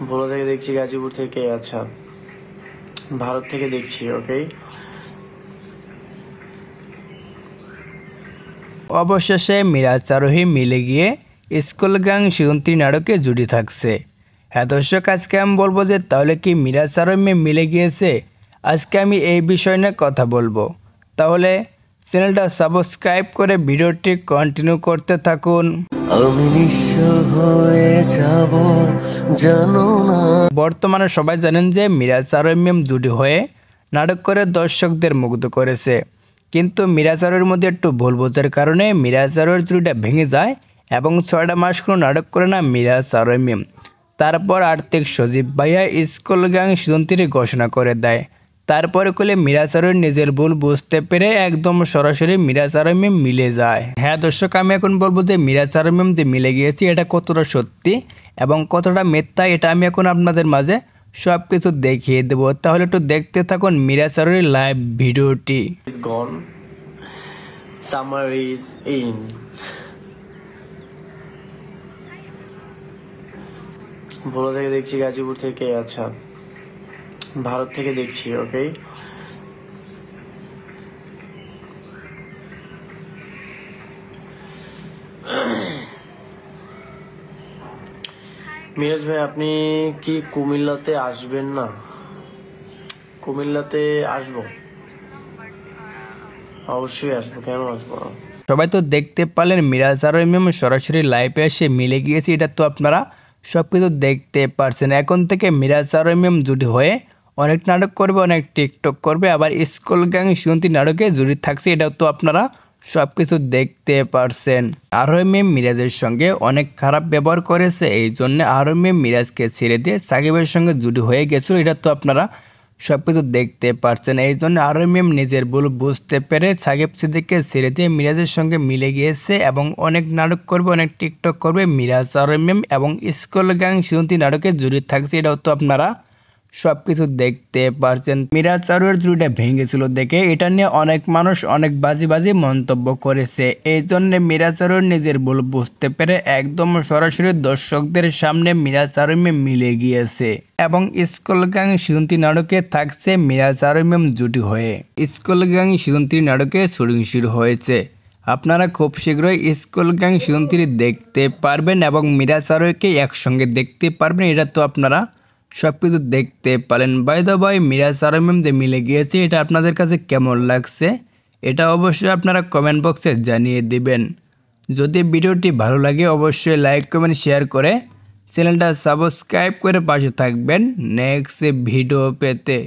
ভোলা থেকে দেখছি, গাজীপুর থেকে, আচ্ছা ভারত থেকে দেখছি। ওকে, অবশেষে মিরাজ আরোহী মিলে গিয়ে স্কুল গ্যাং সিজন 3 নাটকে জুটি থাকছে। হ্যাঁ দর্শক, আজকে আমি বলবো যে তাহলে কি মিরাজ আরোহী মিলে গিয়েছে। আজকে আমি এই বিষয় নিয়ে কথা বলবো, তাহলে চ্যানেলটা সাবস্ক্রাইব করে ভিডিওটি কন্টিনিউ করতে থাকুন। আমি নিঃস্ব হয়ে যাব জানো না। বর্তমানে সবাই জানেন যে মিরাজ আরোহী জুটি হয়ে নাটক করে দর্শকদের মুগ্ধ করেছে, কিন্তু মিরাজ আরোহীর মধ্যে একটু ভুল বোঝার কারণে মিরাজ আরোহীর জুটিটা ভেঙে যায় এবং 6টা মাস কোনো নাটক করে না মিরাজ আরোহী। তারপর আর্থিক সজীব ভাইয়া স্কুল গ্যাং সিজন 3 ঘোষণা করে দেয়। তারপরে কলে মিরাজ আরোহী নিজের ভুল বুঝতে পেরে একদম সরাসরি মিরাজ আরোহী মিলে যায়। হ্যাঁ দর্শক, আমি এখন বলবো যে মিরাজ আরোহী যে মিলে গিয়েছে এটা কতটা সত্যি এবং কতটা মিথ্যা, এটা আমি এখন আপনাদের মাঝে সব কিছু দেখিয়ে দেবো। তাহলে একটু দেখতে থাকুন মিরাজ আরোহীর লাইভ ভিডিওটি। Summer is in. ভোলা থেকে দেখছি, গাজীপুর থেকে, আচ্ছা ভারত থেকে দেখছি। ওকে, মিরাজ ভাই আপনি কি কুমিল্লাতে আসবেন না? কুমিল্লাতে আসবো, অবশ্যই আসবো, কেন আসবো না। সবাই তো দেখতে পারলেন মিরাজ আরোহী সরাসরি লাইভে এসে মিলে গিয়েছে, এটা তো আপনারা সব কিছু দেখতে পারছেন। এখন থেকে মিরাজ আরোহী জুটি হয়ে অনেক নাটক করবে, অনেক টিকটক করবে, আবার স্কুল গ্যাং সিজন 3 নাটকে জুটি থাকছে, এটাও তো আপনারা সব কিছু দেখতে পারছেন। আরোহী মিরাজের সঙ্গে অনেক খারাপ ব্যবহার করেছে, এই জন্য আরোহী মিরাজকে ছেড়ে দিয়ে সাকিবের সঙ্গে জুটি হয়ে গেছিল, এটা তো আপনারা সব কিছু দেখতে পারছেন। এই জন্য আরোহী নিজের ভুল বুঝতে পেরে সাকিব সিদ্দিককে ছেড়ে দিয়ে মিরাজের সঙ্গে মিলে গিয়েছে এবং অনেক নাটক করবে, অনেক টিকটক করবে মিরাজ আরোহী এবং স্কুল গ্যাং সিজন 3 নাটকে জুড়ে থাকছে, এটাও তো আপনারা সব কিছু দেখতে পারছেন। মিরাজ আরোহীর জুড়িটা ভেঙেছিল দেখে এটা নিয়ে অনেক মানুষ অনেক বাজি মন্তব্য করেছে। এই জন্য মিরাজ আরোহী নিজের ভুল বুঝতে পেরে একদম সরাসরি দর্শকদের সামনে মিরাজ আরোহী মিলে গিয়েছে এবং স্কুল গ্যাং সিজন 3 নাটকে থাকছে মিরাজ আরোহী জুটি হয়ে। স্কুল গ্যাং সিজন 3 নাটকে শুটিং শুরু হয়েছে, আপনারা খুব শীঘ্রই স্কুল গ্যাং সিজন 3 দেখতে পারবেন এবং মিরাজ আরোহীকে একসঙ্গে দেখতে পারবেন, এটা তো আপনারা সব কিছু দেখতে পারেন। বাই দ্য বাই, মিরাজ আরোহী যে মিলে গিয়েছে এটা আপনাদের কাছে কেমন লাগছে এটা অবশ্যই আপনারা কমেন্ট বক্সে জানিয়ে দিবেন। যদি ভিডিওটি ভালো লাগে অবশ্যই লাইক কমেন্ট শেয়ার করে চ্যানেলটা সাবস্ক্রাইব করে পাশে থাকবেন নেক্সট ভিডিও পেতে।